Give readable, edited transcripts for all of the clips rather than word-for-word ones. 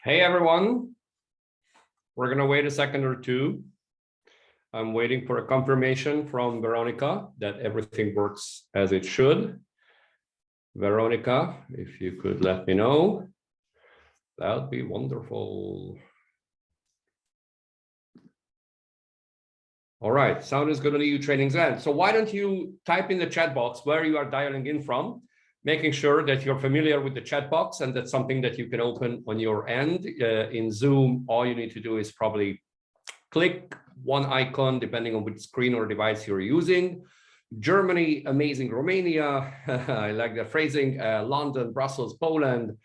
Hey everyone, we're gonna wait a second or two. I'm waiting for a confirmation from Veronica that everything works as it should. Veronica, if you could let me know, that would be wonderful. All right, sound is good on EU trainings end. So why don't you type in the chat box where you are dialing in from, making sure that you're familiar with the chat box and that's something that you can open on your end. In Zoom, all you need to do is probably click one icon, depending on which screen or device you're using. Germany, amazing Romania, I like that phrasing, London, Brussels, Poland.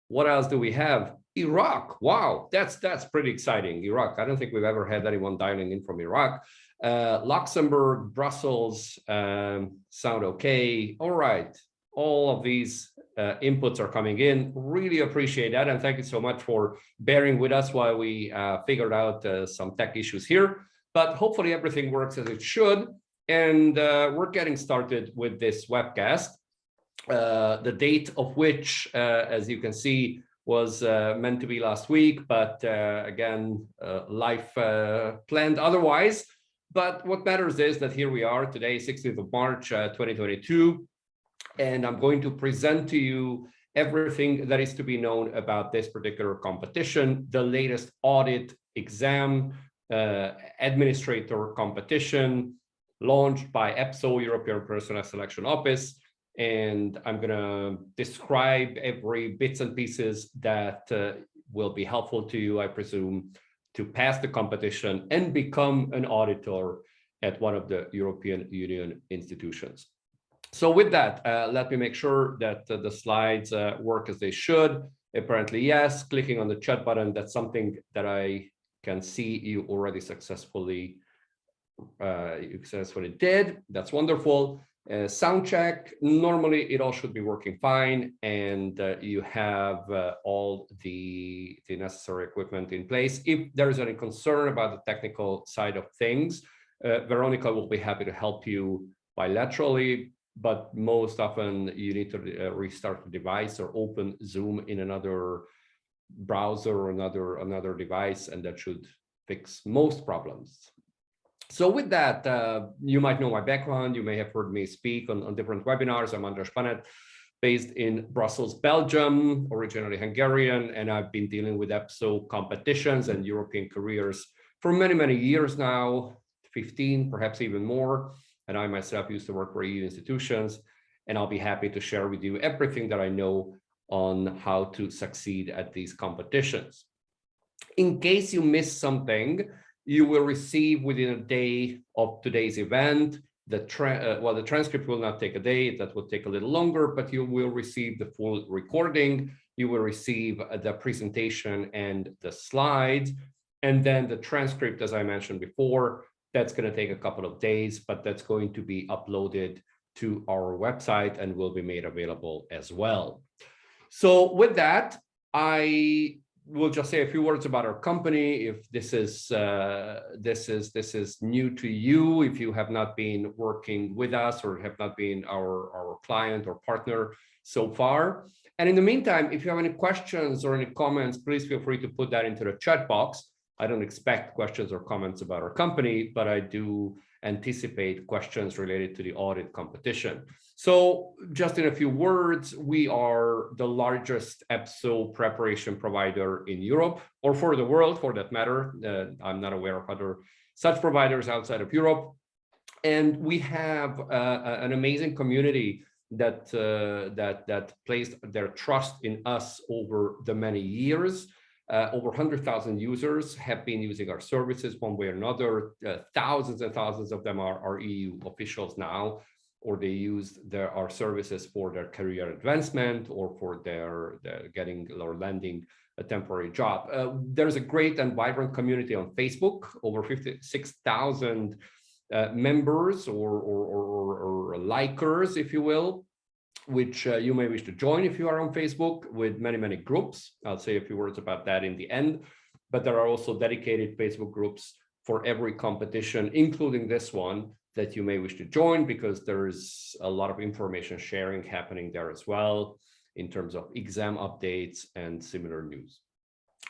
What else do we have? Iraq, wow, that's pretty exciting. Iraq, I don't think we've ever had anyone dialing in from Iraq. Luxembourg, Brussels, sound okay. All right, all of these inputs are coming in. Really appreciate that, and thank you so much for bearing with us while we figured out some tech issues here. But hopefully everything works as it should, and we're getting started with this webcast. The date of which, as you can see, was meant to be last week, but again, life planned otherwise. But what matters is that here we are today, 16th of March, 2022, and I'm going to present to you everything that is to be known about this particular competition, the latest audit exam administrator competition launched by EPSO, European Personnel Selection Office. And I'm going to describe every bits and pieces that will be helpful to you, I presume, to pass the competition and become an auditor at one of the European Union institutions. So with that, let me make sure that the slides work as they should. Apparently, yes. Clicking on the chat button, that's something that I can see you already successfully did. That's wonderful. Sound check, normally it all should be working fine, and you have all the necessary equipment in place. If there is any concern about the technical side of things, Veronica will be happy to help you bilaterally, but most often you need to restart the device or open Zoom in another browser or another device, and that should fix most problems. So with that, you might know my background. You may have heard me speak on different webinars. I'm András Panet, based in Brussels, Belgium, originally Hungarian, and I've been dealing with EPSO competitions and European careers for many, many years now, 15, perhaps even more. And I myself used to work for EU institutions, and I'll be happy to share with you everything that I know on how to succeed at these competitions. In case you missed something, you will receive within a day of today's event, the transcript will not take a day, that will take a little longer, but you will receive the full recording, you will receive the presentation and the slides, and then the transcript, as I mentioned before, that's going to take a couple of days, but that's going to be uploaded to our website and will be made available as well. So with that, we'll just say a few words about our company. If this is new to you, if you have not been working with us or have not been our client or partner so far. And in the meantime, if you have any questions or any comments, please feel free to put that into the chat box. I don't expect questions or comments about our company, but I do anticipate questions related to the audit competition. So just in a few words, we are the largest EPSO preparation provider in Europe, or for the world, for that matter. I'm not aware of other such providers outside of Europe. And we have an amazing community that placed their trust in us over the many years. Over 100,000 users have been using our services one way or another. Thousands and thousands of them are EU officials now, or they use our services for their career advancement or for their getting or landing a temporary job. There's a great and vibrant community on Facebook, over 56,000 members or likers, if you will, which you may wish to join if you are on Facebook, with many, many groups. I'll say a few words about that in the end. but there are also dedicated Facebook groups for every competition, including this one, that you may wish to join, because there is a lot of information sharing happening there as well in terms of exam updates and similar news.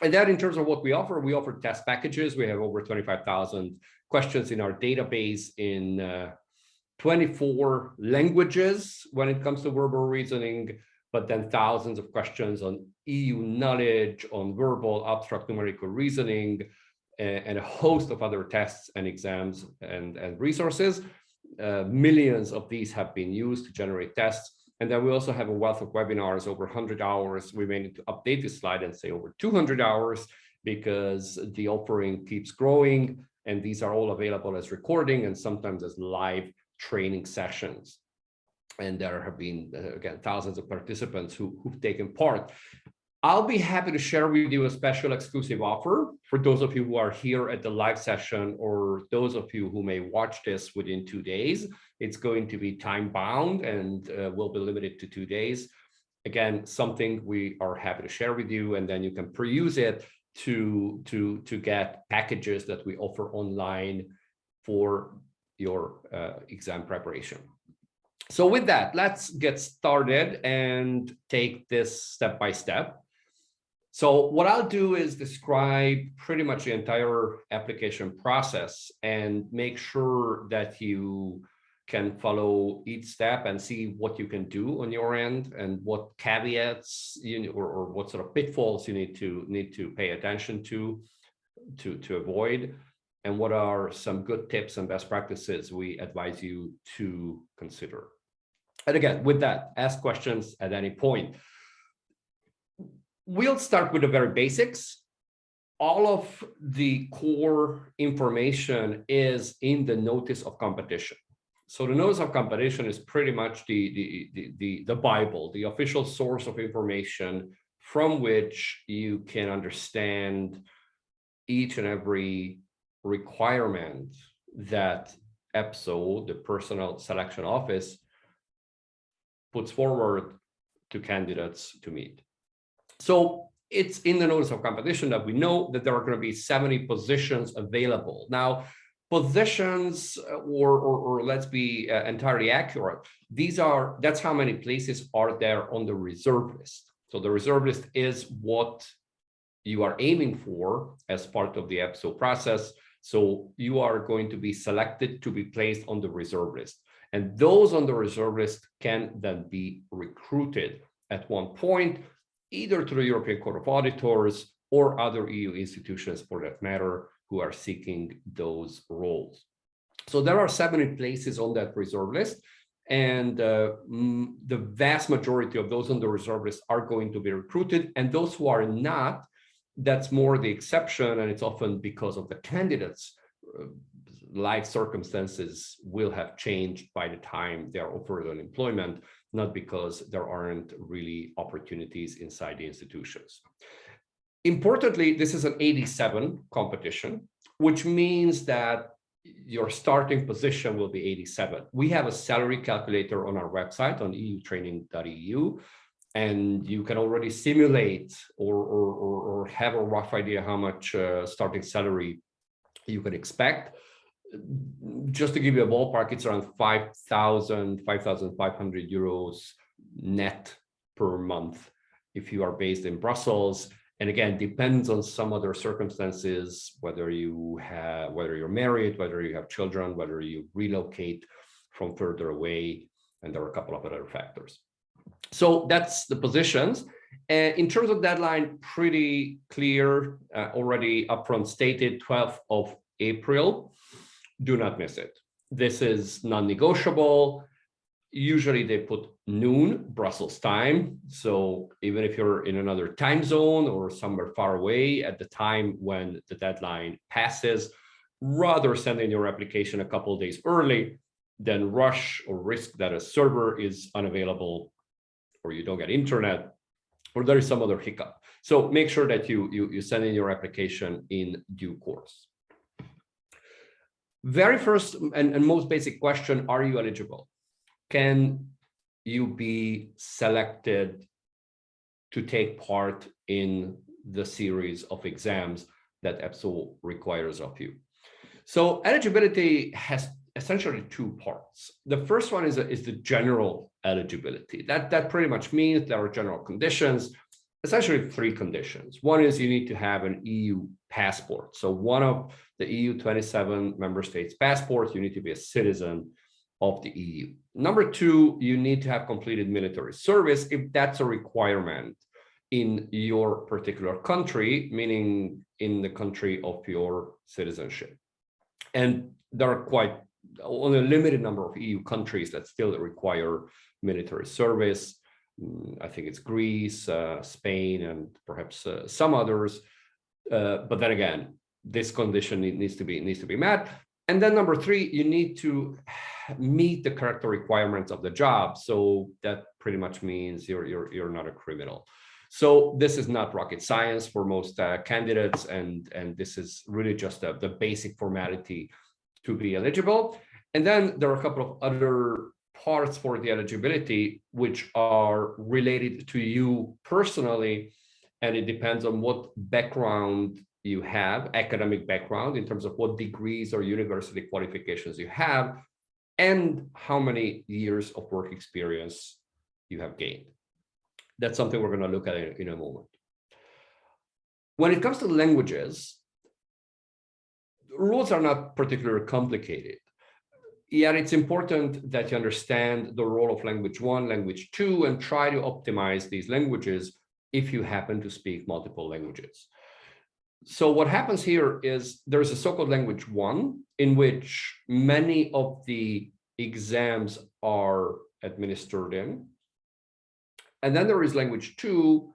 And then in terms of what we offer test packages. We have over 25,000 questions in our database in 24 languages when it comes to verbal reasoning, but then thousands of questions on EU knowledge, on verbal, abstract numerical reasoning, and a host of other tests and exams and resources. Millions of these have been used to generate tests. And then we also have a wealth of webinars, over 100 hours. We may need to update this slide and say over 200 hours, because the offering keeps growing. And these are all available as recording and sometimes as live training sessions. And there have been, again, thousands of participants who've taken part. I'll be happy to share with you a special exclusive offer for those of you who are here at the live session, or those of you who may watch this within 2 days. It's going to be time bound and will be limited to 2 days. Again, something we are happy to share with you, and then you can peruse it to get packages that we offer online for your exam preparation. So with that, let's get started and take this step by step. So what I'll do is describe pretty much the entire application process and make sure that you can follow each step and see what you can do on your end and what caveats or what sort of pitfalls you need to pay attention to avoid, and what are some good tips and best practices we advise you to consider. And again, with that, ask questions at any point. We'll start with the very basics. All of the core information is in the notice of competition. So the notice of competition is pretty much the Bible, the official source of information from which you can understand each and every requirement that EPSO, the Personnel Selection Office, puts forward to candidates to meet. So it's in the notice of competition that we know that there are going to be 70 positions available. Now, positions, or let's be entirely accurate, that's how many places are there on the reserve list. So the reserve list is what you are aiming for as part of the EPSO process. So you are going to be selected to be placed on the reserve list. And those on the reserve list can then be recruited at one point, either to the European Court of Auditors or other EU institutions for that matter, who are seeking those roles. So there are 70 places on that reserve list, and the vast majority of those on the reserve list are going to be recruited, and those who are not, that's more the exception, and it's often because of the candidates' life circumstances will have changed by the time they are offered an employment, not because there aren't really opportunities inside the institutions. Importantly, this is an AD7 competition, which means that your starting position will be 87. We have a salary calculator on our website on eutraining.eu, and you can already simulate or have a rough idea how much starting salary you can expect. Just to give you a ballpark, it's around 5,500 euros net per month if you are based in Brussels. And again, depends on some other circumstances, whether you're married, whether you have children, whether you relocate from further away, and there are a couple of other factors. So that's the positions. In terms of deadline, pretty clear, already upfront stated, 12th of April. Do not miss it. This is non-negotiable. Usually they put noon Brussels time. So even if you're in another time zone or somewhere far away at the time when the deadline passes, rather send in your application a couple of days early than rush or risk that a server is unavailable, or you don't get internet, or there is some other hiccup. So make sure that you send in your application in due course. Very first and most basic question, are you eligible? Can you be selected to take part in the series of exams that EPSO requires of you. So eligibility has essentially two parts. The first one is the general eligibility. That pretty much means there are general conditions, essentially three conditions. One is you need to have an EU passport. So one of the EU 27 member states' passports, you need to be a citizen of the EU. Number two, you need to have completed military service if that's a requirement in your particular country, meaning in the country of your citizenship. And there are quite only a limited number of EU countries that still require military service. I think it's Greece, Spain, and perhaps some others. But then again, this condition needs to be met. And then number three, you need to meet the character requirements of the job. So that pretty much means you're not a criminal. So this is not rocket science for most candidates, and this is really just the basic formality to be eligible. And then there are a couple of other parts for the eligibility which are related to you personally, and it depends on what background you have, academic background, in terms of what degrees or university qualifications you have, and how many years of work experience you have gained. That's something we're going to look at in a moment. When it comes to languages, rules are not particularly complicated. Yet it's important that you understand the role of language 1, language 2, and try to optimize these languages if you happen to speak multiple languages. So what happens here is there's a so-called language 1 in which many of the exams are administered in. And then there is language 2,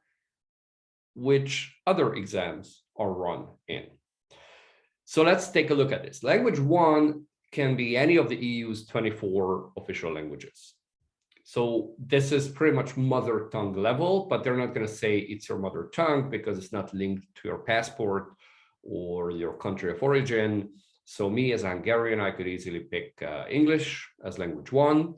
which other exams are run in. So let's take a look at this. Language 1 can be any of the EU's 24 official languages. So this is pretty much mother tongue level, but they're not going to say it's your mother tongue because it's not linked to your passport or your country of origin. So me as a Hungarian, I could easily pick English as language 1,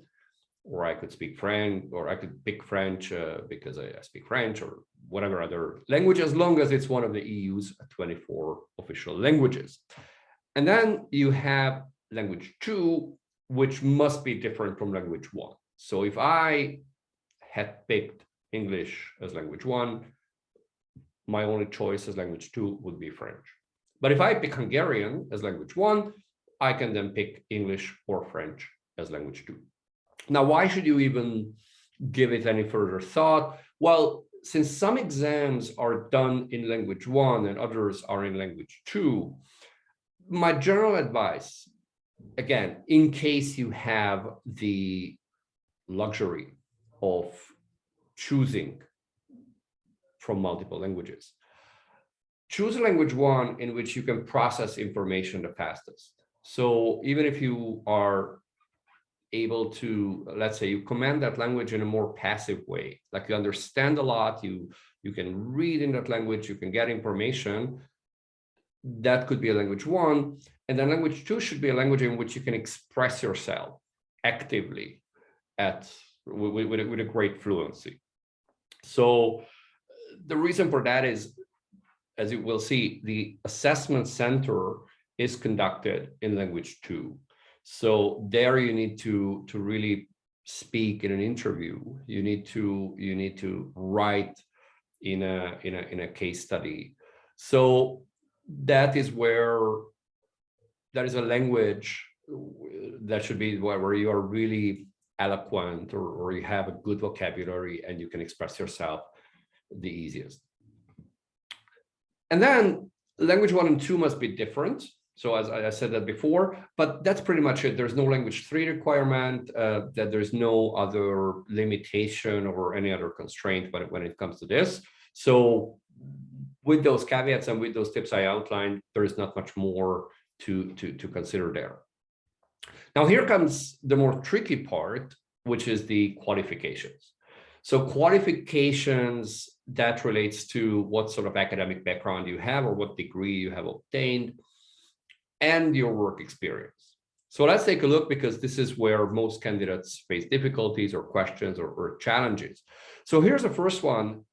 or I could speak French, or I could pick French because I speak French, or whatever other language, as long as it's one of the EU's 24 official languages. And then you have language 2, which must be different from language 1. So if I had picked English as language 1, my only choice as language 2 would be French. But if I pick Hungarian as language 1, I can then pick English or French as language 2. Now, why should you even give it any further thought? Well, since some exams are done in language 1 and others are in language 2, my general advice, again, in case you have the luxury of choosing from multiple languages, choose a language 1 in which you can process information the fastest. So even if you are able to, let's say, you command that language in a more passive way, like you understand a lot, you can read in that language, you can get information, that could be a language 1. And then language 2 should be a language in which you can express yourself actively with a great fluency. So the reason for that is, as you will see, the assessment center is conducted in language 2. So there you need to really speak in an interview. You need to write in a case study. So that is where there is a language that should be where you are really eloquent, or you have a good vocabulary and you can express yourself the easiest. And then language 1 and 2 must be different. So as I said that before, but that's pretty much it. There's no language 3 requirement, that there's no other limitation or any other constraint when it comes to this. So with those caveats and with those tips I outlined, there is not much more to consider there. Now here comes the more tricky part, which is the qualifications. So qualifications, that relates to what sort of academic background you have or what degree you have obtained, and your work experience. So let's take a look, because this is where most candidates face difficulties or questions or challenges. So here's the first one.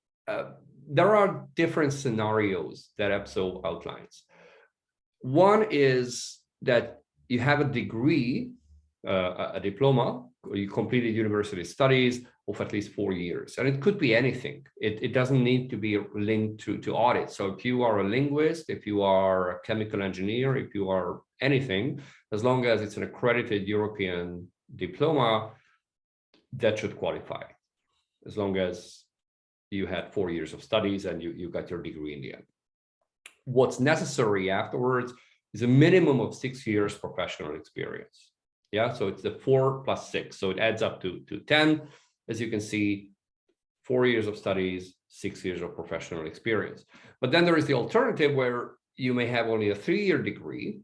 there are different scenarios that EPSO outlines. One is that you have a degree, a diploma, or you completed university studies of at least 4 years. And it could be anything. It doesn't need to be linked to audit. So if you are a linguist, if you are a chemical engineer, if you are anything, as long as it's an accredited European diploma, that should qualify, as long as you had 4 years of studies and you got your degree in the end. What's necessary afterwards is a minimum of 6 years professional experience. Yeah, so it's the 4 plus 6. So it adds up to 10. As you can see, 4 years of studies, 6 years of professional experience. But then there is the alternative where you may have only a 3-year degree,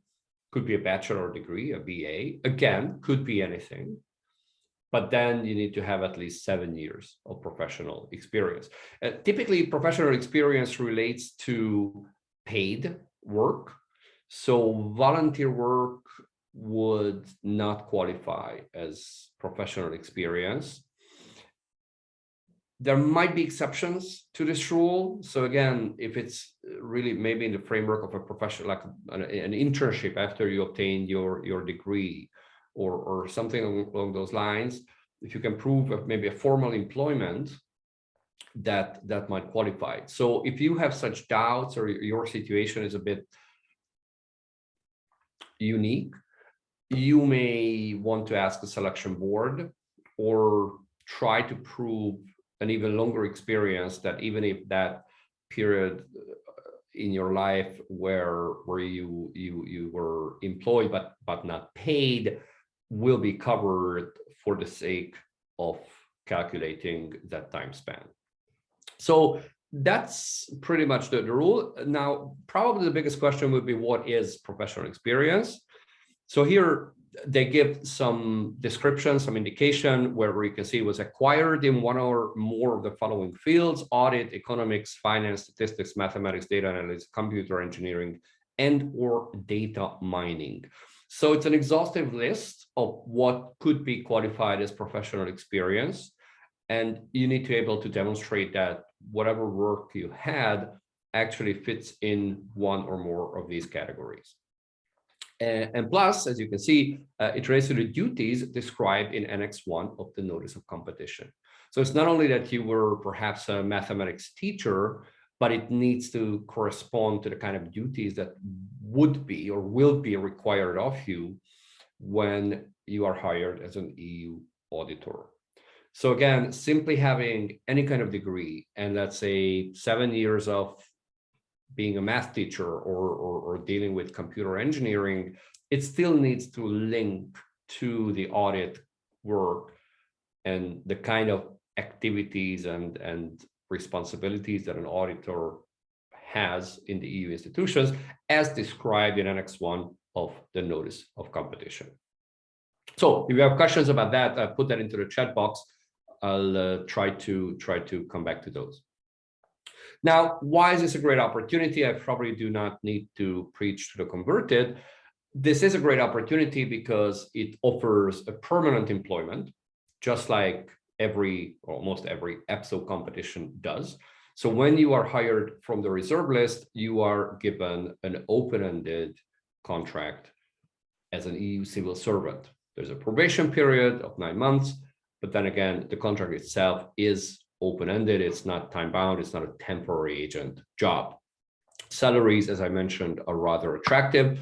could be a bachelor degree, a BA, again, could be anything. But then you need to have at least 7 years of professional experience. Typically, professional experience relates to paid work. So volunteer work would not qualify as professional experience. There might be exceptions to this rule. So again, if it's really maybe in the framework of a professional, like an internship after you obtain your degree or something along those lines, if you can prove maybe a formal employment, that might qualify. So if you have such doubts or your situation is a bit unique, you may want to ask the selection board or try to prove an even longer experience, that even if that period in your life where you were employed but not paid will be covered for the sake of calculating that time span. So that's pretty much the rule. Now, probably the biggest question would be, what is professional experience? So here they give some description, some indication where you can see it was acquired in one or more of the following fields: audit, economics, finance, statistics, mathematics, data analysis, computer engineering, and or data mining. So it's an exhaustive list of what could be qualified as professional experience. And you need to be able to demonstrate that whatever work you had actually fits in one or more of these categories. And plus, as you can see, it relates to the duties described in Annex 1 of the Notice of Competition. So it's not only that you were perhaps a mathematics teacher, but it needs to correspond to the kind of duties that would be or will be required of you when you are hired as an EU auditor. So again, simply having any kind of degree, and let's say 7 years of being a math teacher or dealing with computer engineering, it still needs to link to the audit work and the kind of activities and responsibilities that an auditor has in the EU institutions, as described in Annex 1 of the Notice of Competition. So if you have questions about that, put that into the chat box. I'll try to come back to those. Now, why is this a great opportunity? I probably do not need to preach to the converted. This is a great opportunity because it offers a permanent employment, just like almost every EPSO competition does. So when you are hired from the reserve list, you are given an open-ended contract as an EU civil servant. There's a probation period of 9 months, but then again, the contract itself is open-ended. It's not time-bound. It's not a temporary agent job. Salaries, as I mentioned, are rather attractive,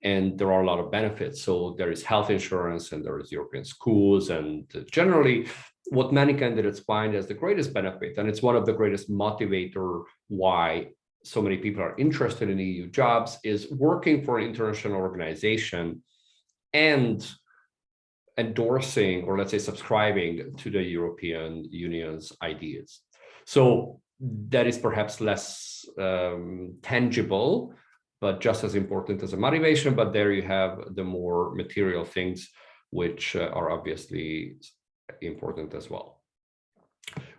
and there are a lot of benefits. So there is health insurance, and there is European schools, and generally what many candidates find as the greatest benefit, and it's one of the greatest motivator why so many people are interested in EU jobs, is working for an international organization and endorsing, or let's say subscribing to the European Union's ideas. So that is perhaps less tangible, but just as important as a motivation. But there you have the more material things, which are obviously important as well.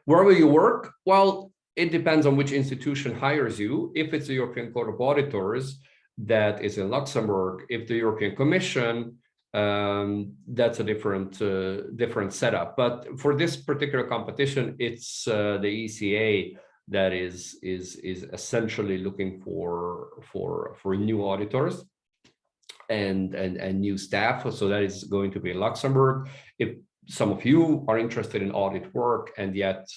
Where will you work? Well, it depends on which institution hires you. If it's the European Court of Auditors, that is in Luxembourg. If the European Commission, that's a different setup. But for this particular competition, it's the ECA that is essentially looking for new auditors and new staff. So that is going to be in Luxembourg. If some of you are interested in audit work and yet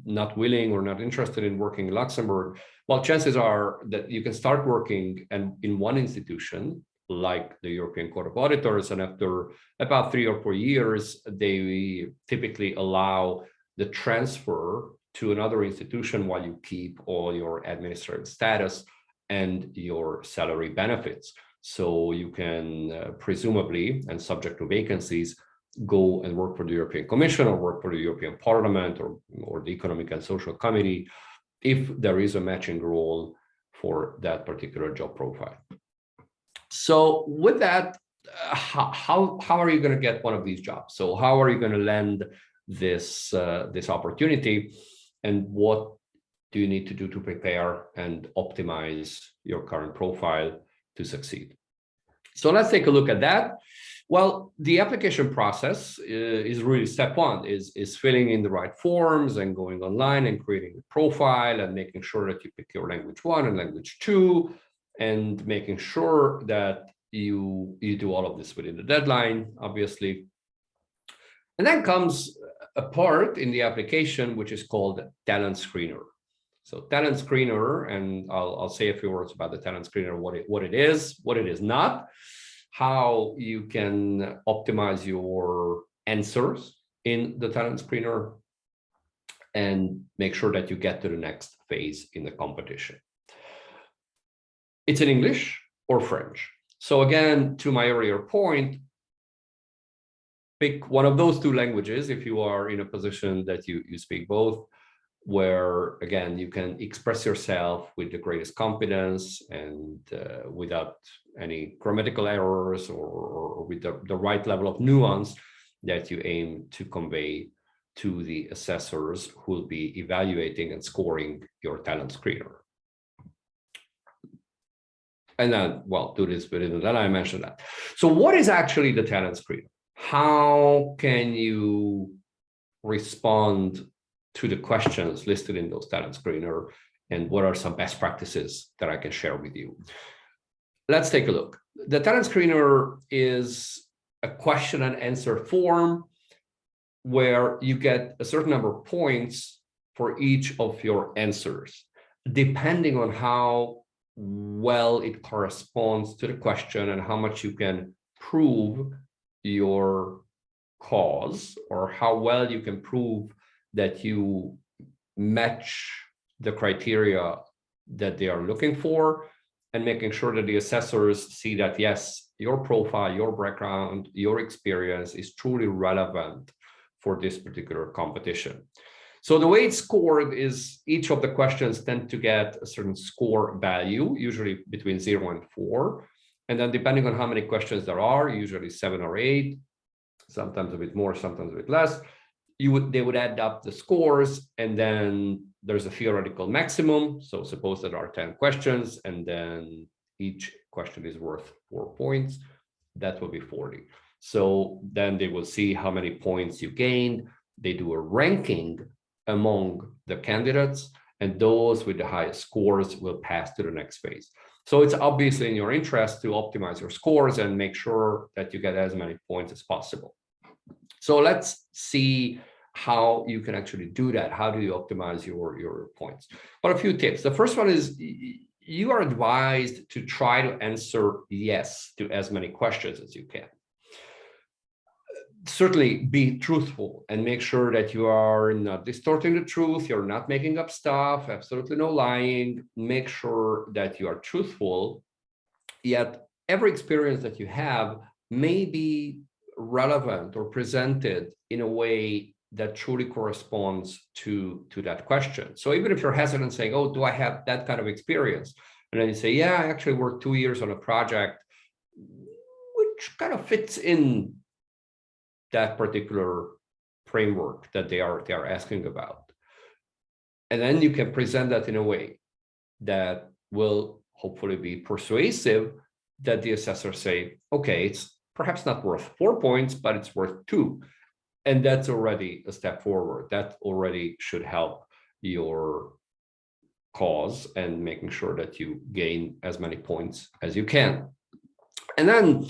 not willing or not interested in working in Luxembourg, well, chances are that you can start working in one institution like the European Court of Auditors, and after about 3 or 4 years, they typically allow the transfer to another institution while you keep all your administrative status and your salary benefits. So you can presumably, and subject to vacancies, go and work for the European Commission or work for the European Parliament or the Economic and Social Committee if there is a matching role for that particular job profile. So with that, how are you going to get one of these jobs? So how are you going to land this opportunity, and what do you need to do to prepare and optimize your current profile to succeed? So let's take a look at that. Well, the application process is really step one, is filling in the right forms and going online and creating a profile and making sure that you pick your language 1 and language 2, and making sure that you do all of this within the deadline, obviously. And then comes a part in the application which is called Talent Screener. So Talent Screener, and I'll say a few words about the Talent Screener, what it is not, how you can optimize your answers in the Talent Screener, and make sure that you get to the next phase in the competition. It's in English or French. So again, to my earlier point, pick one of those 2 languages if you are in a position that you speak both, where again, you can express yourself with the greatest confidence and without any grammatical errors or with the right level of nuance that you aim to convey to the assessors who will be evaluating and scoring your Talent Screener. And then, well, do this within the deadline, I mentioned that. So what is actually the Talent Screener? How can you respond to the questions listed in those Talent Screener, and what are some best practices that I can share with you? Let's take a look. The Talent Screener is a question and answer form where you get a certain number of points for each of your answers, depending on how well it corresponds to the question and how much you can prove your cause, or how well you can prove that you match the criteria that they are looking for, and making sure that the assessors see that, yes, your profile, your background, your experience is truly relevant for this particular competition. So the way it's scored is each of the questions tend to get a certain score value, usually between 0 and 4. And then depending on how many questions there are, usually 7 or 8, sometimes a bit more, sometimes a bit less, they would add up the scores, and then there's a theoretical maximum. So suppose there are 10 questions, and then each question is worth 4 points. That will be 40. So then they will see how many points you gained. They do a ranking among the candidates, and those with the highest scores will pass to the next phase. So it's obviously in your interest to optimize your scores and make sure that you get as many points as possible. So let's see how you can actually do that. How do you optimize your points? Well, a few tips. The first one is you are advised to try to answer yes to as many questions as you can. Certainly be truthful and make sure that you are not distorting the truth, you're not making up stuff, absolutely no lying. Make sure that you are truthful, yet every experience that you have may be relevant or presented in a way that truly corresponds to that question. So even if you're hesitant saying, oh, do I have that kind of experience? And then you say, yeah, I actually worked 2 years on a project which kind of fits in that particular framework that they are asking about. And then you can present that in a way that will hopefully be persuasive, that the assessors say, okay, it's perhaps not worth 4 points, but it's worth 2. And that's already a step forward. That already should help your cause and making sure that you gain as many points as you can. And then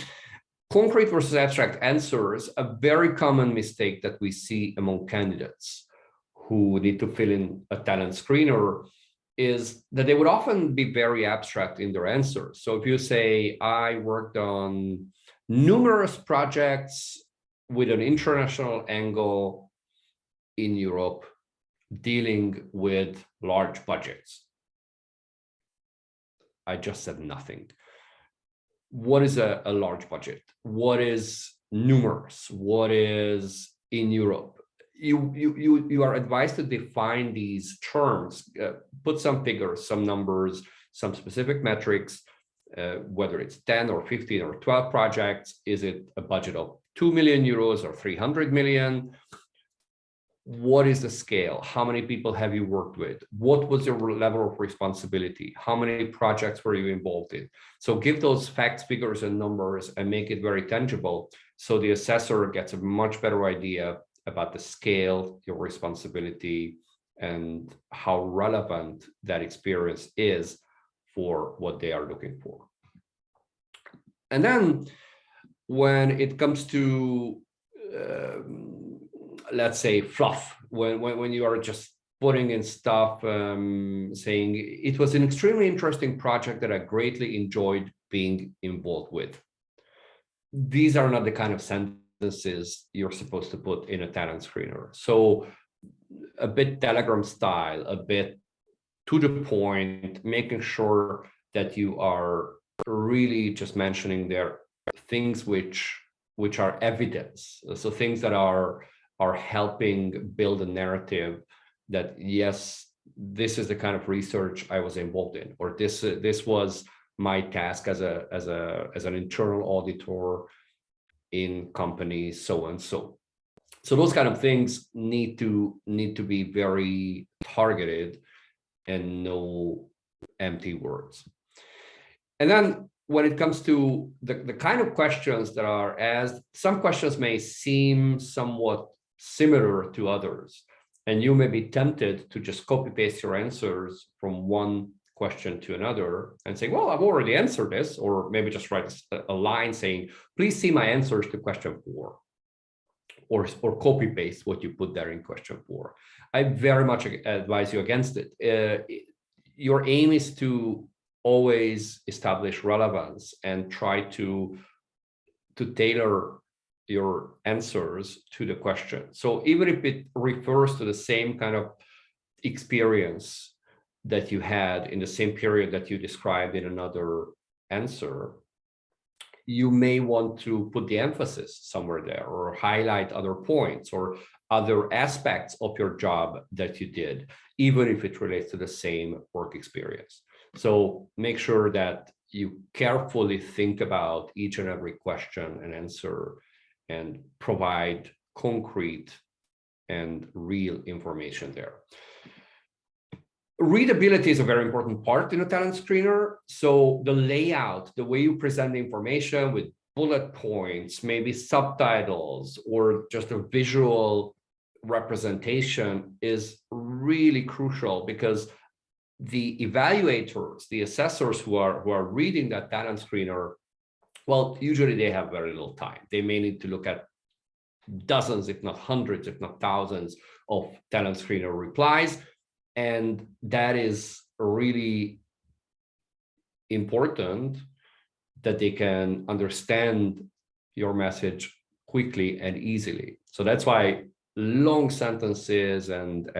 concrete versus abstract answers, a very common mistake that we see among candidates who need to fill in a talent screener is that they would often be very abstract in their answers. So if you say, I worked on numerous projects with an international angle in Europe dealing with large budgets, I just said nothing. What is a large budget? What is numerous? What is in Europe? You are advised to define these terms, put some figures, some numbers, some specific metrics, whether it's 10 or 15 or 12 projects. Is it a budget of 2 million euros or 300 million? What is the scale? How many people have you worked with? What was your level of responsibility? How many projects were you involved in? So give those facts, figures, and numbers and make it very tangible so the assessor gets a much better idea about the scale, your responsibility, and how relevant that experience is for what they are looking for. And then when it comes to let's say fluff, when you are just putting in stuff, saying it was an extremely interesting project that I greatly enjoyed being involved with. These are not the kind of sentences you're supposed to put in a talent screener. So a bit Telegram style, a bit to the point, making sure that you are really just mentioning there things which are evidence. So things that are helping build a narrative that, yes, this is the kind of research I was involved in, or this was my task as an internal auditor in company so and so. So those kind of things need to be very targeted and no empty words. And then when it comes to the kind of questions that are asked, some questions may seem somewhat similar to others, and you may be tempted to just copy paste your answers from one question to another and say, well, I've already answered this, or maybe just write a line saying, please see my answers to question 4, or copy paste what you put there in question 4. I very much advise you against it. Your aim is to always establish relevance and try to tailor your answers to the question. So even if it refers to the same kind of experience that you had in the same period that you described in another answer, you may want to put the emphasis somewhere there, or highlight other points or other aspects of your job that you did, even if it relates to the same work experience. So make sure that you carefully think about each and every question and answer and provide concrete and real information there. Readability is a very important part in a talent screener. So the layout, the way you present the information with bullet points, maybe subtitles, or just a visual representation is really crucial, because the evaluators, the assessors who are reading that talent screener, well, usually they have very little time. They may need to look at dozens, if not hundreds, if not thousands of talent screener replies. And that is really important, that they can understand your message quickly and easily. So that's why long sentences and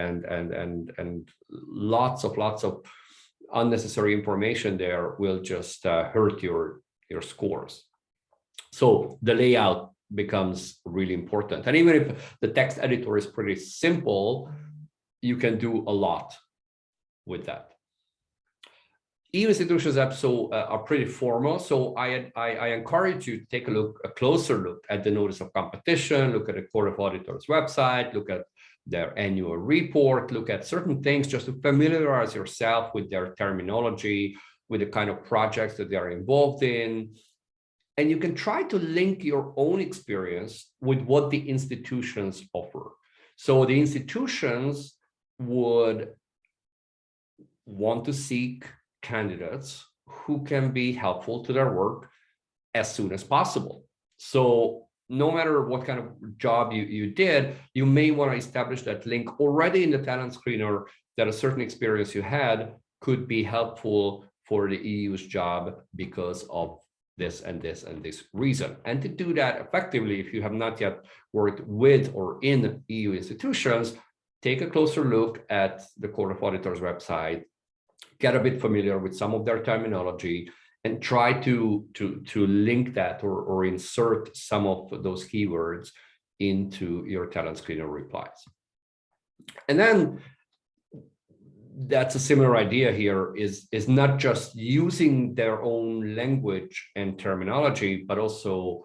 lots of unnecessary information there will just hurt your scores. So the layout becomes really important. And even if the text editor is pretty simple, you can do a lot with that. E-institutions EPSO are pretty formal, so I encourage you to take a closer look at the notice of competition, look at the Court of Auditors website, look at their annual report, look at certain things just to familiarize yourself with their terminology, with the kind of projects that they are involved in. And you can try to link your own experience with what the institutions offer. So the institutions would want to seek candidates who can be helpful to their work as soon as possible. So no matter what kind of job you did, you may want to establish that link already in the talent screener, that a certain experience you had could be helpful for the EU's job because of this and this and this reason. And to do that effectively, if you have not yet worked with or in EU institutions, take a closer look at the Court of Auditors website, get a bit familiar with some of their terminology, and try to link that or insert some of those keywords into your talent screener replies. And then that's a similar idea here, is not just using their own language and terminology, but also,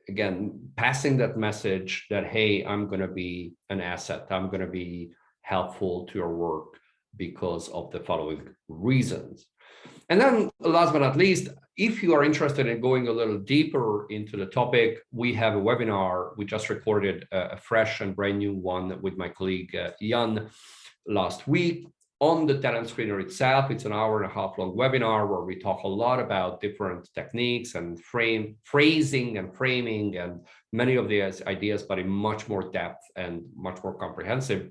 again, passing that message that, hey, I'm going to be an asset. I'm going to be helpful to your work because of the following reasons. And then last but not least, if you are interested in going a little deeper into the topic, we have a webinar. We just recorded a fresh and brand new one with my colleague Jan last week on the talent screener itself. It's an hour-and-a-half long webinar where we talk a lot about different techniques and phrasing and framing and many of the ideas, but in much more depth and much more comprehensive.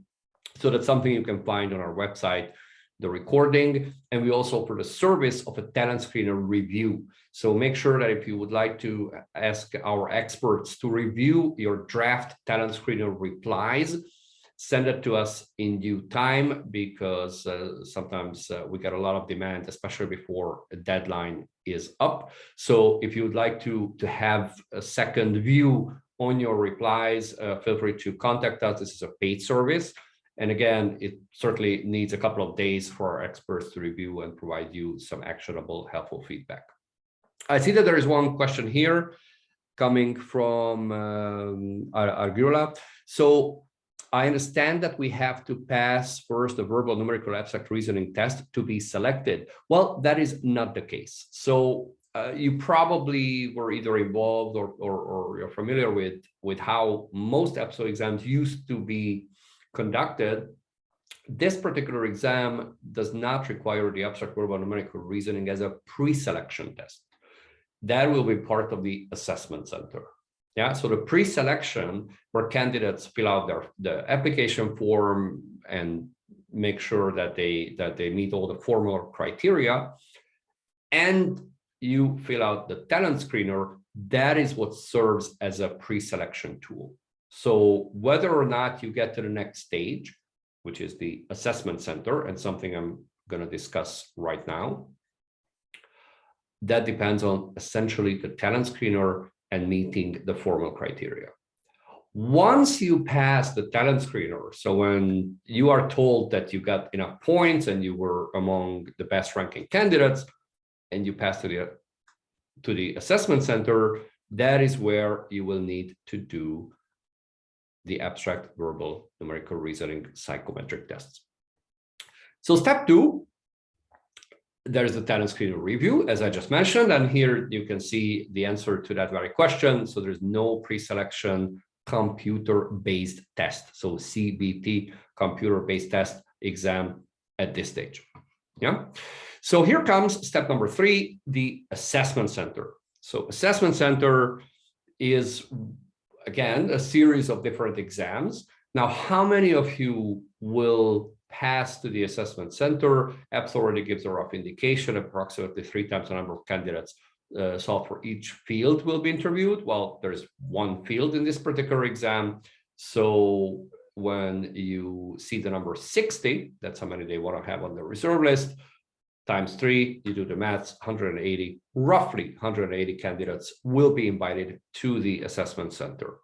So that's something you can find on our website, the recording. And we also offer the service of a talent screener review. So make sure that if you would like to ask our experts to review your draft talent screener replies, send it to us in due time, because sometimes we get a lot of demand, especially before a deadline is up. So if you would like to have a second view on your replies, feel free to contact us. This is a paid service. And again, it certainly needs a couple of days for our experts to review and provide you some actionable, helpful feedback. I see that there is one question here coming from Argula. So I understand that we have to pass first a verbal numerical abstract reasoning test to be selected. Well, that is not the case. So you probably were either involved or you're familiar with how most EPSO exams used to be conducted. This particular exam does not require the abstract verbal numerical reasoning as a pre-selection test. That will be part of the assessment center. Yeah, so the pre-selection, where candidates fill out the application form and make sure that they meet all the formal criteria, and you fill out the talent screener, that is what serves as a pre-selection tool. So whether or not you get to the next stage, which is the assessment center, and something I'm going to discuss right now, that depends on essentially the talent screener and meeting the formal criteria. Once you pass the talent screener, so when you are told that you got enough points and you were among the best ranking candidates, and you pass to the assessment center, that is where you will need to do the abstract verbal numerical reasoning psychometric tests. So step 2, there's the talent screener review, as I just mentioned, and here you can see the answer to that very question. So there's no pre-selection computer-based test, so CBT, computer-based test exam at this stage. Yeah. So here comes step number 3, the assessment center. So assessment center is, again, a series of different exams. Now, how many of you will pass to the assessment center? EPSO already gives a rough indication, approximately 3 times the number of candidates sought for each field will be interviewed. Well, there's one field in this particular exam. So when you see the number 60, that's how many they want to have on the reserve list, times 3, you do the maths, 180, roughly 180 candidates will be invited to the assessment center.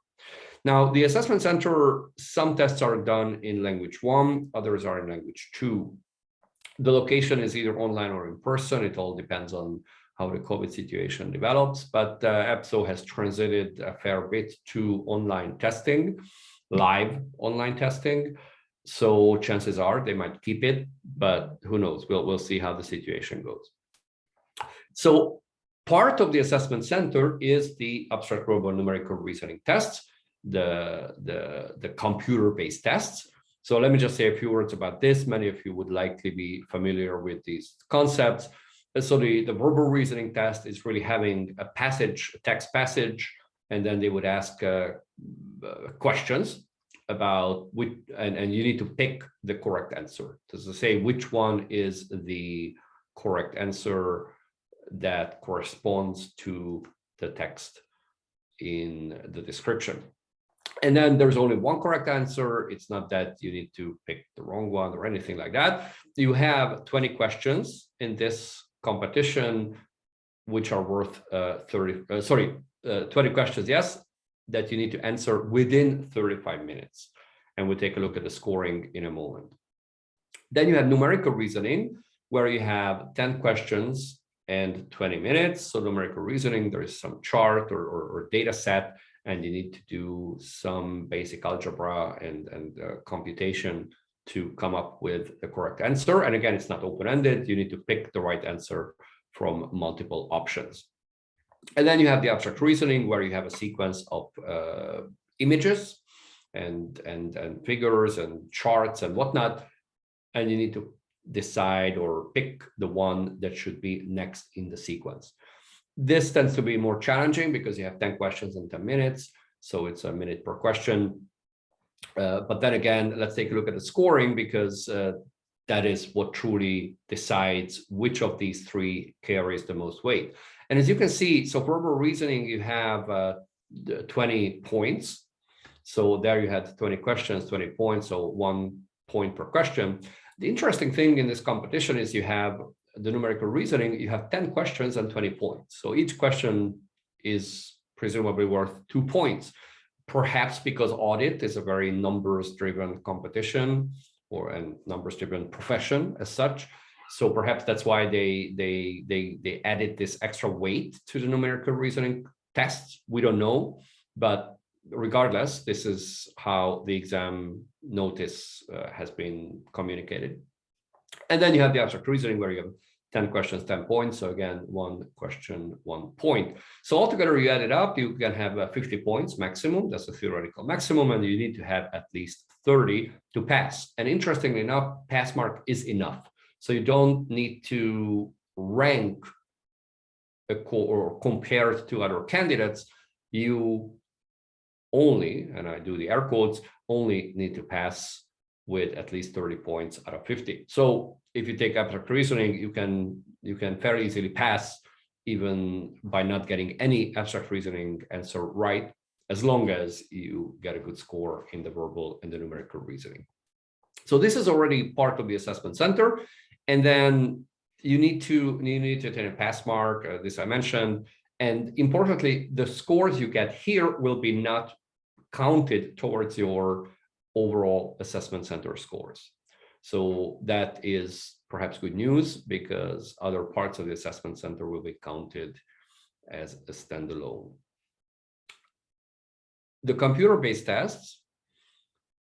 Now, the assessment center, some tests are done in language 1, others are in language 2. The location is either online or in person. It all depends on how the COVID situation develops, but EPSO has transited a fair bit to online testing, live online testing. So chances are they might keep it, but who knows? We'll see how the situation goes. So part of the assessment center is the abstract verbal numerical reasoning tests, the computer-based tests. So let me just say a few words about this. Many of you would likely be familiar with these concepts. So the verbal reasoning test is really having a passage, a text passage, and then they would ask questions about which, and you need to pick the correct answer. To say which one is the correct answer that corresponds to the text in the description. And then there's only one correct answer. It's not that you need to pick the wrong one or anything like that. You have 20 questions in this competition, which are worth 20 questions, yes, that you need to answer within 35 minutes. And we'll take a look at the scoring in a moment. Then you have numerical reasoning, where you have 10 questions and 20 minutes. So numerical reasoning, there is some chart or data set, and you need to do some basic algebra and computation to come up with the correct answer. And again, it's not open-ended. You need to pick the right answer from multiple options. And then you have the abstract reasoning, where you have a sequence of images and figures and charts and whatnot, and you need to decide or pick the one that should be next in the sequence. This tends to be more challenging because you have 10 questions in 10 minutes, so it's a minute per question. But then again, let's take a look at the scoring, because that is what truly decides which of these three carries the most weight. And as you can see, so for verbal reasoning, you have 20 points. So there you had 20 questions, 20 points, so 1 point per question. The interesting thing in this competition is you have the numerical reasoning, you have 10 questions and 20 points. So each question is presumably worth 2 points, perhaps because audit is a very numbers-driven competition or a numbers-driven profession as such. So perhaps that's why they added this extra weight to the numerical reasoning tests. We don't know, but regardless, this is how the exam notice has been communicated. And then you have the abstract reasoning, where you have 10 questions, 10 points. So again, 1 question, 1 point. So altogether, you add it up, you can have 50 points maximum. That's the theoretical maximum, and you need to have at least 30 to pass. And interestingly enough, pass mark is enough. So you don't need to rank or compare it to other candidates. You only, and I do the air quotes, only need to pass with at least 30 points out of 50. So if you take abstract reasoning, you can fairly easily pass even by not getting any abstract reasoning answer right, as long as you get a good score in the verbal and the numerical reasoning. So this is already part of the assessment center. And then you need to attain a pass mark, this I mentioned. And importantly, the scores you get here will be not counted towards your overall assessment center scores. So that is perhaps good news, because other parts of the assessment center will be counted as a standalone. The computer-based tests,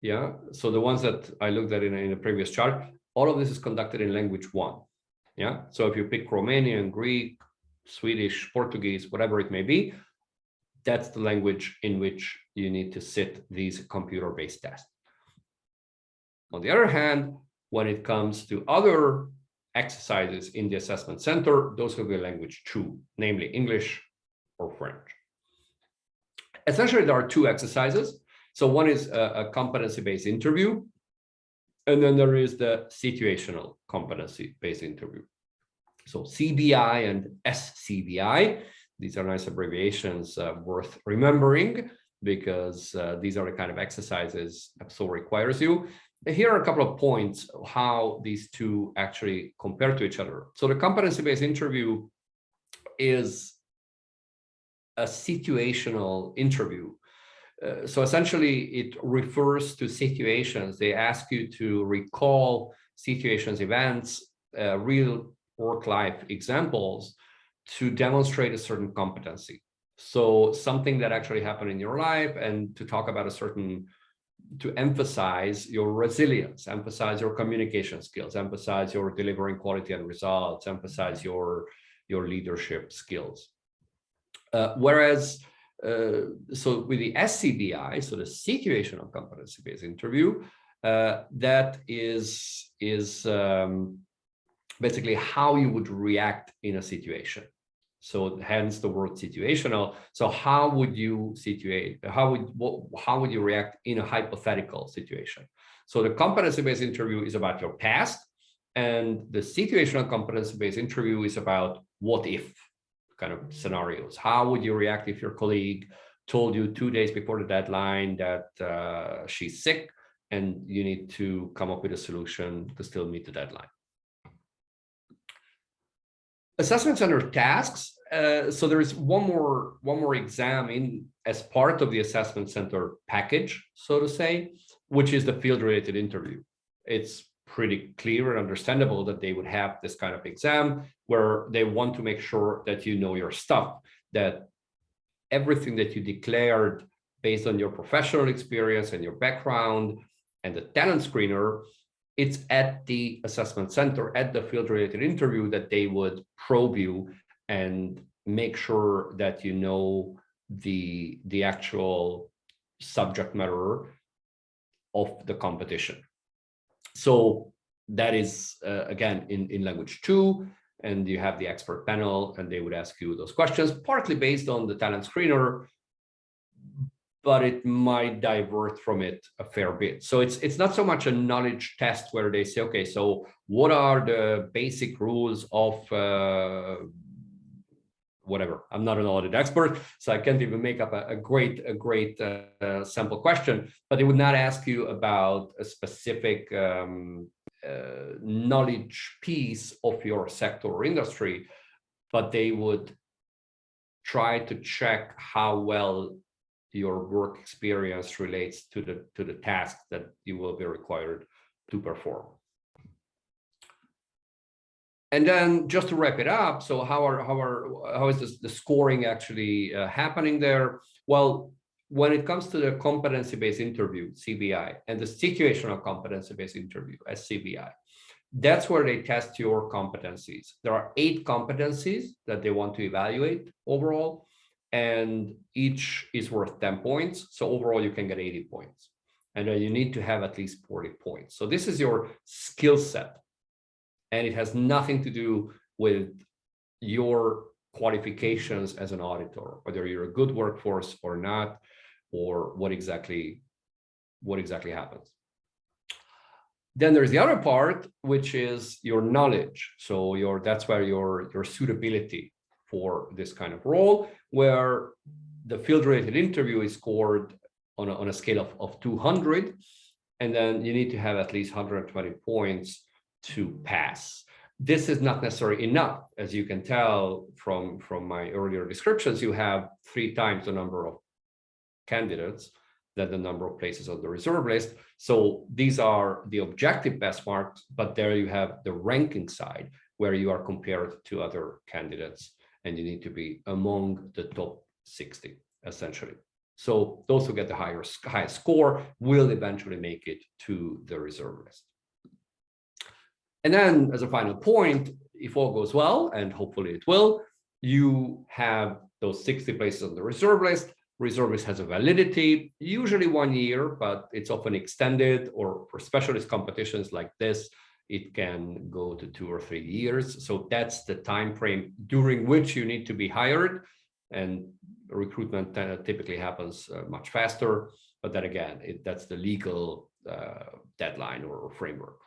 yeah, so the ones that I looked at in a previous chart, all of this is conducted in language 1. Yeah, so if you pick Romanian, Greek, Swedish, Portuguese, whatever it may be, that's the language in which you need to sit these computer-based tests. On the other hand, when it comes to other exercises in the assessment center, those will be language 2, namely English or French. Essentially, there are 2 exercises. So one is a competency-based interview, and then there is the situational competency-based interview. So CBI and SCBI, these are nice abbreviations worth remembering, because these are the kind of exercises EPSO requires you. Here are a couple of points how these 2 actually compare to each other. So the competency-based interview is a situational interview. So essentially, it refers to situations. They ask you to recall situations, events, real work-life examples to demonstrate a certain competency. So something that actually happened in your life, and to talk about to emphasize your resilience, emphasize your communication skills, emphasize your delivering quality and results, emphasize your leadership skills. Whereas, so with the SCBI, so the situational competency-based interview, that is basically how you would react in a situation. So hence the word situational. So how would you how would you react in a hypothetical situation? So the competency-based interview is about your past, and the situational competency-based interview is about what if kind of scenarios. How would you react if your colleague told you 2 days before the deadline that she's sick and you need to come up with a solution to still meet the deadline? Assessment center tasks. So there is one more exam as part of the assessment center package, so to say, which is the field-related interview. It's pretty clear and understandable that they would have this kind of exam where they want to make sure that you know your stuff, that everything that you declared based on your professional experience and your background and the talent screener, it's at the assessment center, at the field-related interview, that they would probe you and make sure that you know the actual subject matter of the competition. So that is, again, in language 2, and you have the expert panel, and they would ask you those questions, partly based on the talent screener, but it might divert from it a fair bit. So it's not so much a knowledge test where they say, okay, so what are the basic rules of whatever. I'm not an audit expert, so I can't even make up a great sample question, but they would not ask you about a specific knowledge piece of your sector or industry, but they would try to check how well your work experience relates to the task that you will be required to perform. And then just to wrap it up, so how is the scoring actually happening there? Well, when it comes to the competency-based interview, CBI, and the situational competency-based interview, SCBI, that's where they test your competencies. There are 8 competencies that they want to evaluate overall, and each is worth 10 points. So overall, you can get 80 points. And then you need to have at least 40 points. So this is your skill set. And it has nothing to do with your qualifications as an auditor, whether you're a good workforce or not, or what exactly happens. Then there's the other part, which is your knowledge. So that's where your suitability for this kind of role, where the field-related interview is scored on a scale of 200, and then you need to have at least 120 points to pass. This is not necessarily enough. As you can tell from my earlier descriptions, you have 3 times the number of candidates than the number of places on the reserve list. So these are the objective best marks, but there you have the ranking side where you are compared to other candidates, and you need to be among the top 60, essentially. So those who get the highest score will eventually make it to the reserve list. And then as a final point, if all goes well, and hopefully it will, you have those 60 places on the reserve list. Reserve list has a validity, usually 1 year, but it's often extended, or for specialist competitions like this, it can go to 2 or 3 years. So that's the time frame during which you need to be hired, and recruitment typically happens much faster. But then again, that's the legal deadline or framework.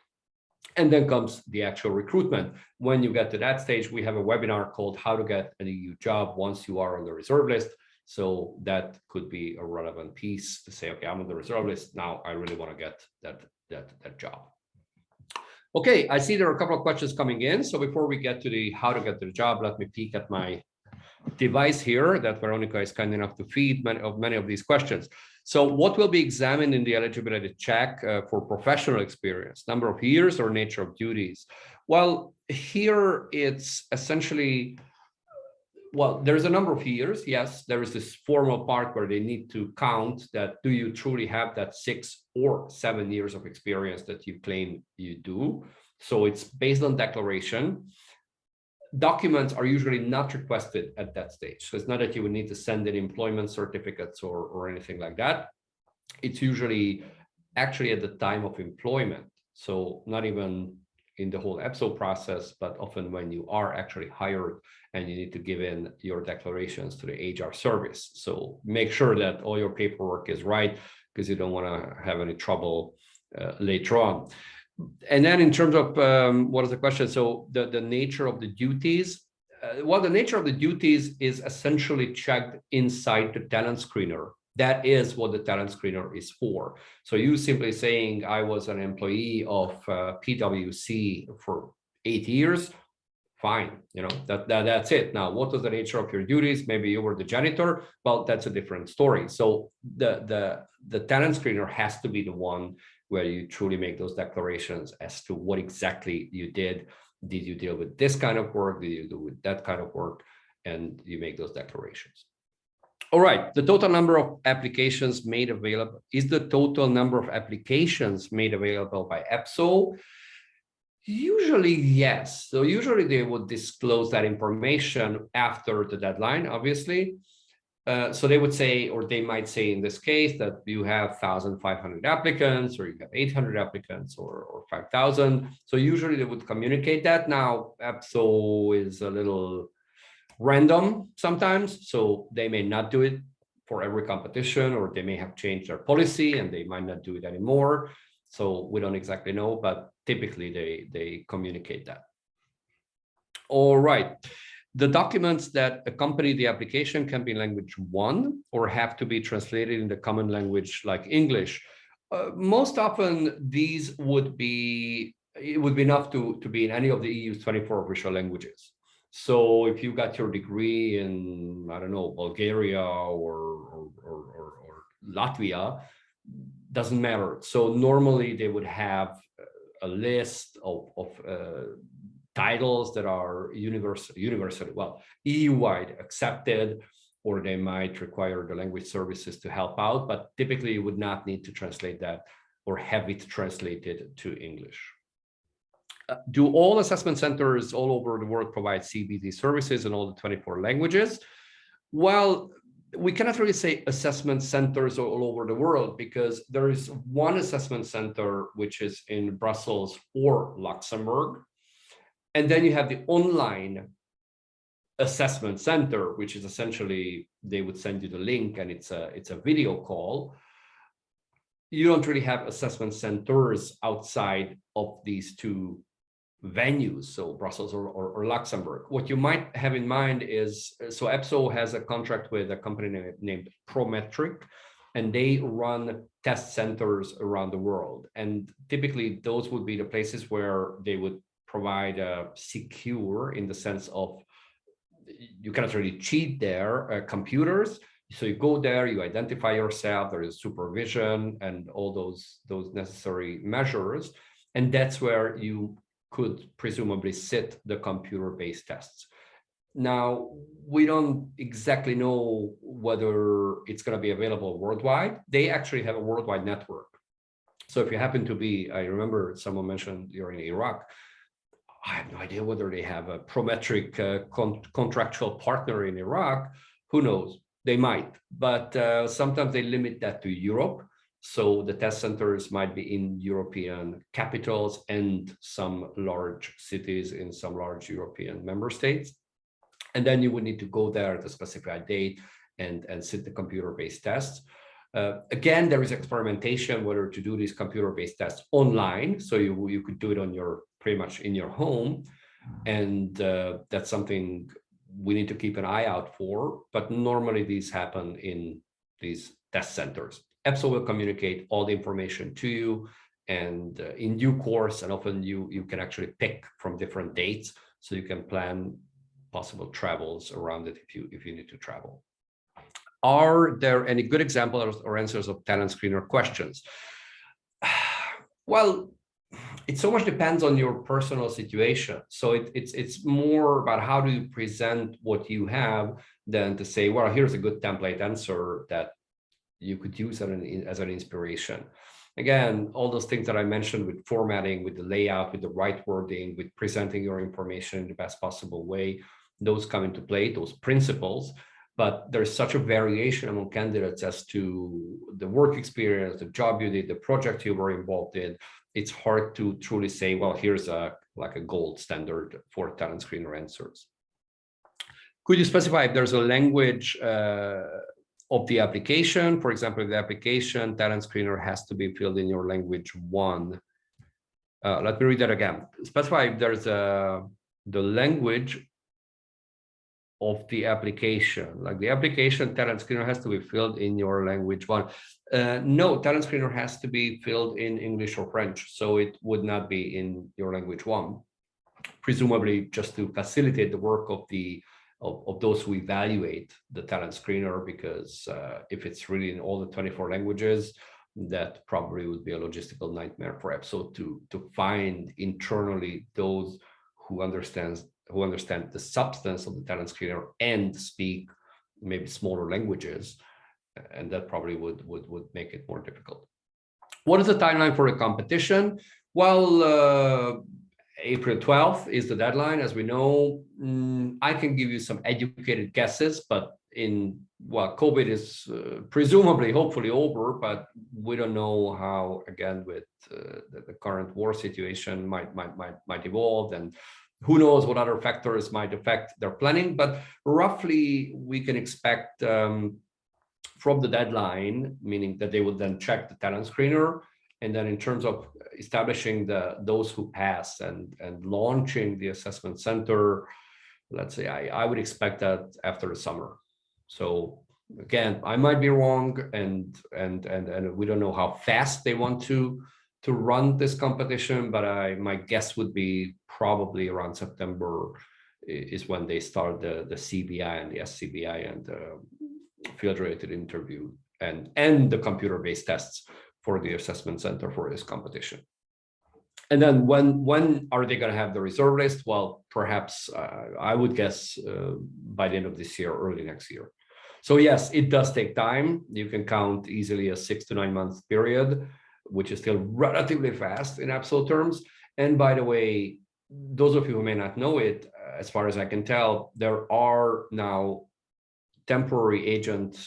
And then comes the actual recruitment. When you get to that stage, we have a webinar called How to Get an EU Job Once You Are on the Reserve List. So that could be a relevant piece to say, okay, I'm on the reserve list. Now I really want to get that job. Okay, I see there are a couple of questions coming in. So before we get to the how to get the job, let me peek at my device here that Veronica is kind enough to feed many of these questions. So what will be examined in the eligibility check for professional experience, number of years or nature of duties? Well, here it's essentially, well, there's a number of years. Yes, there is this formal part where they need to count that, do you truly have that 6 or 7 years of experience that you claim you do? So it's based on declaration. Documents are usually not requested at that stage. So it's not that you would need to send in employment certificates or anything like that. It's usually actually at the time of employment. So not even in the whole EPSO process, but often when you are actually hired and you need to give in your declarations to the HR service. So make sure that all your paperwork is right, because you don't want to have any trouble later on. And then in terms of what is the question? So the nature of the duties. Well, the nature of the duties is essentially checked inside the talent screener. That is what the talent screener is for. So you simply saying, I was an employee of PwC for 8 years, fine, you know, that's it. Now, what was the nature of your duties? Maybe you were the janitor. Well, that's a different story. So the talent screener has to be the one where you truly make those declarations as to what exactly you did. Did you deal with this kind of work? Did you do with that kind of work? And you make those declarations. All right, the total number of applications made available. Is the total number of applications made available by EPSO? Usually, yes. So usually they would disclose that information after the deadline, obviously. So they would say, or they might say in this case, that you have 1,500 applicants, or you have 800 applicants, or 5,000. So usually they would communicate that. Now, EPSO is a little random sometimes, so they may not do it for every competition, or they may have changed their policy and they might not do it anymore. So we don't exactly know, but typically they communicate that. All right. The documents that accompany the application can be language 1 or have to be translated in the common language like English. Most often these would be, it would be enough to be in any of the EU's 24 official languages. So if you got your degree in, I don't know, Bulgaria or Latvia, doesn't matter. So normally they would have a list of titles that are universally, well, EU-wide accepted, or they might require the language services to help out, but typically you would not need to translate that or have it translated to English. Do all assessment centers all over the world provide CBT services in all the 24 languages? Well, we cannot really say assessment centers all over the world, because there is one assessment center which is in Brussels or Luxembourg. And then you have the online assessment center, which is essentially, they would send you the link and it's a video call. You don't really have assessment centers outside of these two venues, so Brussels or Luxembourg. What you might have in mind is, so EPSO has a contract with a company named Prometric, and they run test centers around the world. And typically those would be the places where they would provide a secure, in the sense of you cannot really cheat their computers. So you go there, you identify yourself, there is supervision and all those necessary measures. And that's where you could presumably sit the computer-based tests. Now, we don't exactly know whether it's going to be available worldwide. They actually have a worldwide network. So if you happen to be, I remember someone mentioned you're in Iraq, I have no idea whether they have a Prometric contractual partner in Iraq. Who knows? They might, but sometimes they limit that to Europe. So the test centers might be in European capitals and some large cities in some large European member states. And then you would need to go there at a specified date and sit the computer-based tests. Again, there is experimentation whether to do these computer-based tests online. So you could do it on your, pretty much in your home. And that's something we need to keep an eye out for. But normally these happen in these test centers. EPSO will communicate all the information to you, and in due course, and often you can actually pick from different dates, so you can plan possible travels around it if you need to travel. Are there any good examples or answers of talent screener questions? Well, it so much depends on your personal situation. So it's more about how do you present what you have than to say, well, here's a good template answer that you could use as an inspiration. Again, all those things that I mentioned with formatting, with the layout, with the right wording, with presenting your information in the best possible way, those come into play, those principles. but there's such a variation among candidates as to the work experience, the job you did, the project you were involved in. It's hard to truly say, well, here's like a gold standard for talent screener answers. Could you specify if there's a language of the application? For example, if the application talent screener has to be filled in your language 1. Let me read that again. Specify if there's the language of the application, like the application talent screener has to be filled in your language 1. No, talent screener has to be filled in English or French, so it would not be in your language 1, presumably just to facilitate the work of those who evaluate the talent screener, because if it's really in all the 24 languages, that probably would be a logistical nightmare for EPSO to find internally those who understand the substance of the talent screener and speak maybe smaller languages, and that probably would make it more difficult. What is the timeline for a competition? Well, April 12th is the deadline, as we know. I can give you some educated guesses, but COVID is presumably, hopefully over, but we don't know how, again, with the current war situation might evolve, and who knows what other factors might affect their planning. But roughly, we can expect from the deadline, meaning that they would then check the talent screener, and then in terms of establishing those who pass and launching the assessment center, let's say I would expect that after the summer. So again, I might be wrong, and we don't know how fast they want to run this competition, but my guess would be probably around September is when they start the CBI and the SCBI and the field-related interview and the computer-based tests for the assessment center for this competition. And then when are they going to have the reserve list? Well, perhaps I would guess by the end of this year, early next year. So yes, it does take time. You can count easily a 6 to 9 month period, which is still relatively fast in absolute terms. And by the way, those of you who may not know it, as far as I can tell, there are now temporary agent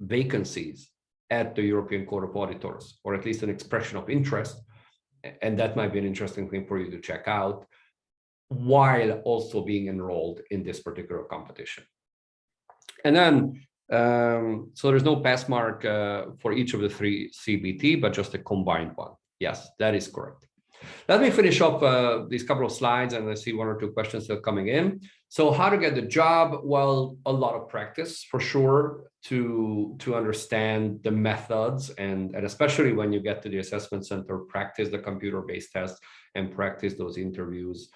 vacancies at the European Court of Auditors, or at least an expression of interest. And that might be an interesting thing for you to check out, while also being enrolled in this particular competition. And then, so there's no pass mark for each of the 3 CBT, but just a combined one. Yes, that is correct. Let me finish up these couple of slides, and I see 1 or 2 questions still coming in. So how to get the job? Well, a lot of practice for sure to understand the methods, and especially when you get to the assessment center, practice the computer-based tests and practice those interviews,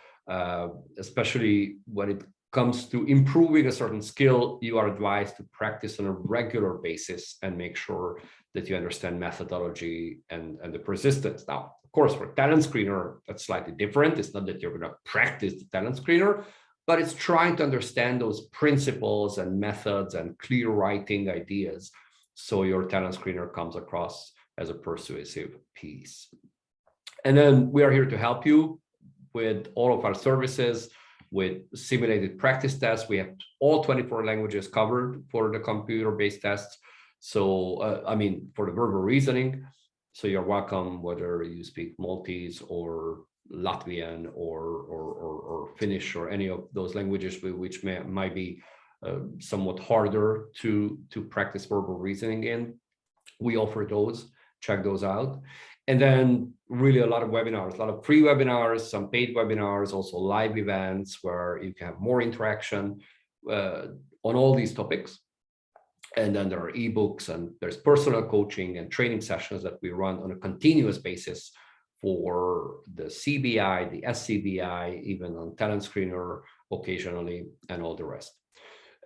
especially when it comes to improving a certain skill. You are advised to practice on a regular basis and make sure that you understand methodology and the persistence. Now, of course, for talent screener, that's slightly different. It's not that you're going to practice the talent screener, but it's trying to understand those principles and methods and clear writing ideas, so your talent screener comes across as a persuasive piece. And then we are here to help you with all of our services, with simulated practice tests. We have all 24 languages covered for the computer-based tests. So, I mean, for the verbal reasoning. So you're welcome, whether you speak Maltese or Latvian or Finnish or any of those languages which might be somewhat harder to practice verbal reasoning in. We offer those, check those out. And then really a lot of webinars, a lot of free webinars, some paid webinars, also live events where you can have more interaction on all these topics. And then there are ebooks, and there's personal coaching and training sessions that we run on a continuous basis for the CBI, the SCBI, even on talent screener occasionally, and all the rest.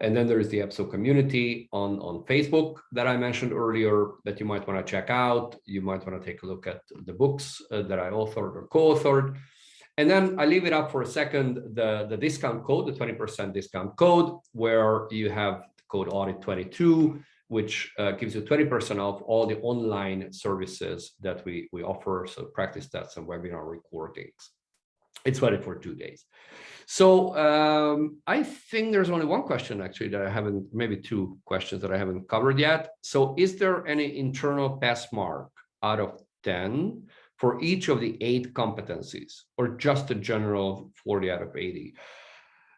And then there's the EPSO community on Facebook that I mentioned earlier that you might want to check out. You might want to take a look at the books that I authored or co-authored. And then I leave it up for a second, the discount code, the 20% discount code, where you have the code Audit22, which gives you 20% off all the online services that we offer, so practice tests and webinar recordings. It's valid for 2 days. So I think there's only one question actually that I haven't, maybe two questions that I haven't covered yet. So is there any internal pass mark out of 10 for each of the 8 competencies, or just a general 40 out of 80?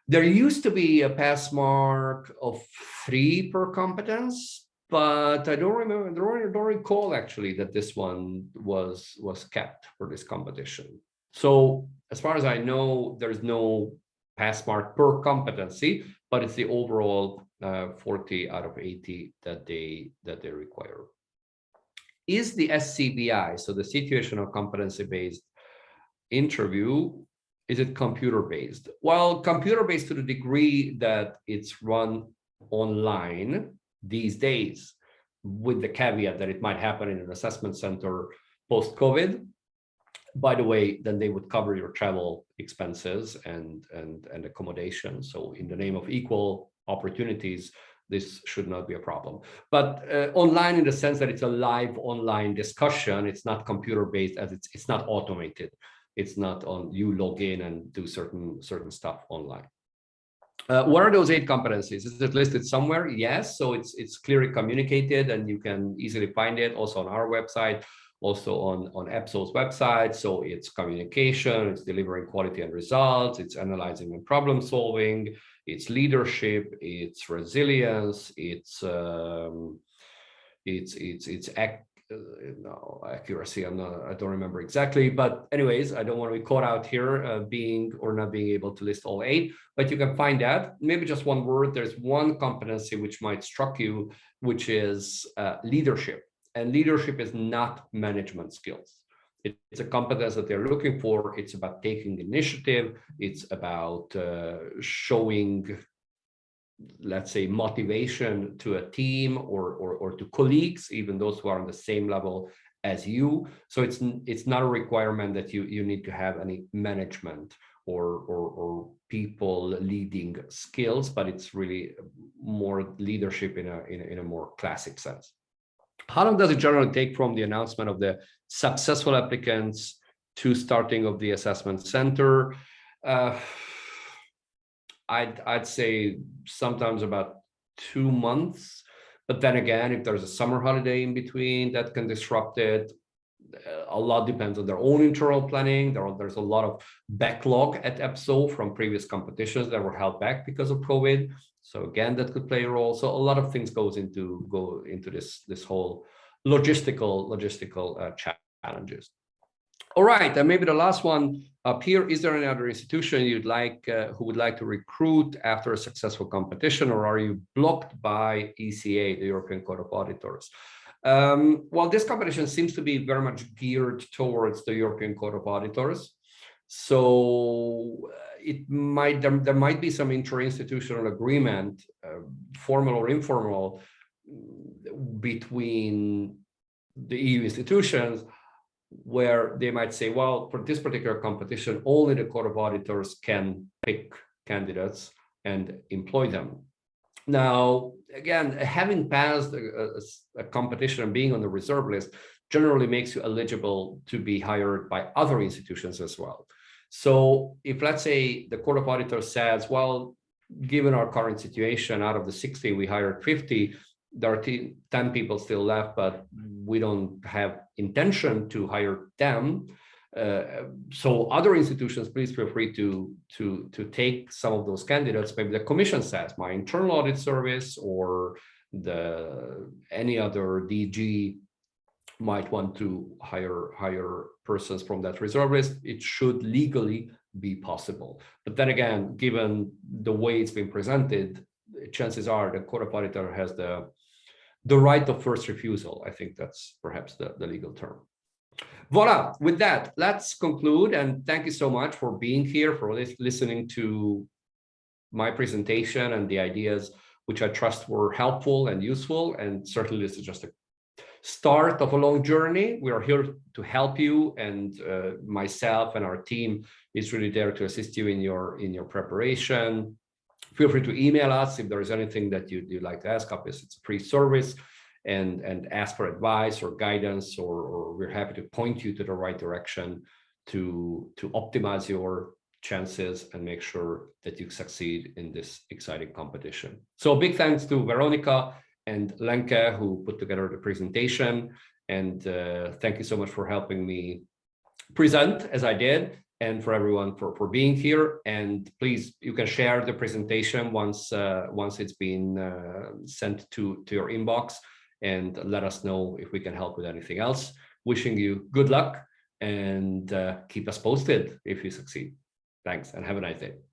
There used to be a pass mark of 3 per competence, but I don't remember, don't recall actually that this one was kept for this competition. So as far as I know, there's no pass mark per competency, but it's the overall 40 out of 80 that they require. Is the SCBI, so the situational competency-based interview, is it computer-based? Well, computer-based to the degree that it's run online these days, with the caveat that it might happen in an assessment center post-COVID. By the way, then they would cover your travel expenses and accommodation. So in the name of equal opportunities, this should not be a problem. But online, in the sense that it's a live online discussion, it's not computer-based, as it's not automated. It's not on you log in and do certain stuff online. What are those 8 competencies? Is it listed somewhere? Yes. So it's clearly communicated, and you can easily find it also on our website, also on EPSO's website. So it's communication, it's delivering quality and results, it's analyzing and problem solving, it's leadership, it's resilience, it's accuracy. I don't remember exactly, but anyways, I don't want to be caught out here being or not being able to list all 8, but you can find that. Maybe just one word. There's one competency which might struck you, which is leadership. And leadership is not management skills. It's a competence that they're looking for. It's about taking initiative. It's about showing, let's say, motivation to a team or to colleagues, even those who are on the same level as you. So it's not a requirement that you need to have any management or people leading skills, but it's really more leadership in a more classic sense. How long does it generally take from the announcement of the successful applicants to starting of the assessment center? I'd say sometimes about 2 months, but then again, if there's a summer holiday in between, that can disrupt it. A lot depends on their own internal planning. There's a lot of backlog at EPSO from previous competitions that were held back because of COVID. So again, that could play a role. So a lot of things go into this whole logistical challenges. All right, and maybe the last one up here: is there any other institution you'd like who would like to recruit after a successful competition, or are you blocked by ECA, the European Court of Auditors? Well, this competition seems to be very much geared towards the European Court of Auditors. So there might be some interinstitutional agreement, formal or informal, between the EU institutions, where they might say, well, for this particular competition, only the Court of Auditors can pick candidates and employ them. Now, again, having passed a competition and being on the reserve list generally makes you eligible to be hired by other institutions as well. So if, let's say, the Court of Auditors says, well, given our current situation, out of the 60, we hired 50, there are 10 people still left, but we don't have intention to hire them. So other institutions, please feel free to take some of those candidates. Maybe the Commission says, my internal audit service or any other DG might want to hire persons from that reserve list. It should legally be possible. But then again, given the way it's been presented, chances are the Court of Auditor has the right of first refusal. I think that's perhaps the legal term. Voila, with that, let's conclude. And thank you so much for being here, for listening to my presentation and the ideas, which I trust were helpful and useful. And certainly this is just a start of a long journey. We are here to help you, and myself and our team is really there to assist you in your preparation. Feel free to email us if there is anything that you'd like to ask. Obviously, it's a free service, and ask for advice or guidance, or we're happy to point you to the right direction to optimize your chances and make sure that you succeed in this exciting competition. So big thanks to Veronica and Lenke, who put together the presentation. And thank you so much for helping me present as I did, and for everyone for being here. And please, you can share the presentation once it's been sent to your inbox, and let us know if we can help with anything else. Wishing you good luck, and keep us posted if you succeed. Thanks, and have a nice day.